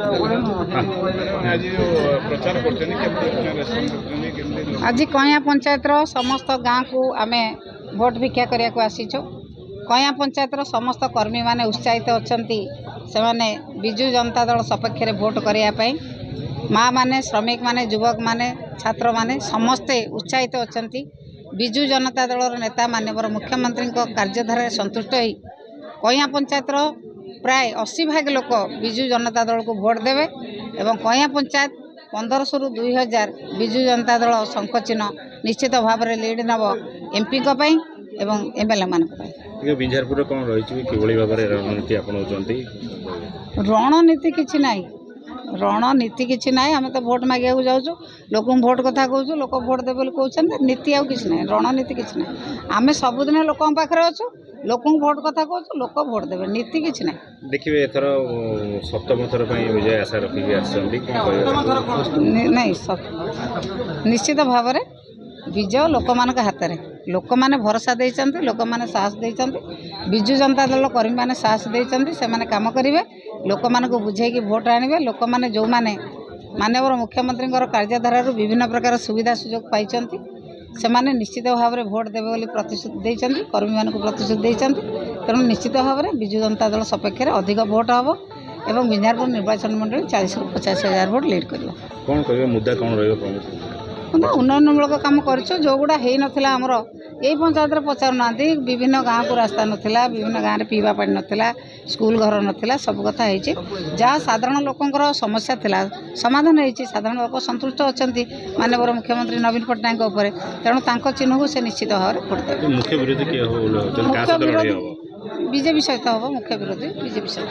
आज कया पंचायत समस्त गाँव को आम भोट भिक्षा करने को आसीचु। कया पंचायत समस्त कर्मी माने उत्साहित अच्छा से विजु जनता दल सपक्ष में भोट करने माँ माने श्रमिक माने युवक माने छात्र माने समस्ते उत्साहित अच्छा विजु जनता दल नेता माननीय मुख्यमंत्री कार्यधारा संतुष्ट हो कया पंचायत प्राय 80 भाग लोक विजु जनता दल को भोट देवे एवं कया पंचायत 1500 रु 2000 विजु जनता दल शंख चिन्ह निश्चित भाव में लीड नब एमपी एवं एमएलए मान बिंझारपुर कौन रही भाव रणनीति आपणाउछंती? रणनीति किछि नाही, रणनीति किछि नाही। आम तो भोट मागे जाऊँ लोक भोट कथा कहूँ लोक भोट देवे कहते नीति आउ किछि नाही, रणनीति किछि नाही। आम सबुदिन लोक पाखे अच्छु लोक भोट कथा कहूँ लोक भोट देवे नीति किछि नाही। देखिए एथर सप्तम थर विजय आशा रखिक नहीं निश्चित भाव में विजय लोक मान हाथ में लोक मैंने भरोसा देते लोक मैंने साहस देते विजु जनता दल कर्मी मैंने साहस देते से कम करेंगे लोक मान बुझे भोट आने लोक मैंने जो मैंने माननीय मुख्यमंत्री कार्यधारा विभिन्न प्रकार सुविधा सुजोग पाई से माने निश्चित भाव में भोट देवे बोली प्रतिश्रुति देते कर्मी मान प्रतिश्रुति देते तेणु निश्चित भाव में विजु जनता दल सपक्ष में अधिक भोट हम एवं बिंझारपुर निर्वाचन मंडली 40 ରୁ 50 हजार भोट लीड कर कौन कह मुद्दा कौन रही उन्नयनमूलक कम कर जो गुड़ा हो नाला आमर यही पंचायत पचारू ना विभिन्न गाँव को रास्ता नाला विभिन्न गाँव में पीवा पानी नाला स्कूल घर नाला सब कथा जहाँ साधारण लोकंर समस्या थिला समाधान होती साधारण लोक संतुष्ट अच्छा माननीय मुख्यमंत्री नवीन पट्टनायक तेणु चिन्ह को से निश्चित भाव में भोट देवे। मुख्य विरोधी बीजेपी सहित हम मुख्य विरोधी बीजेपी सहित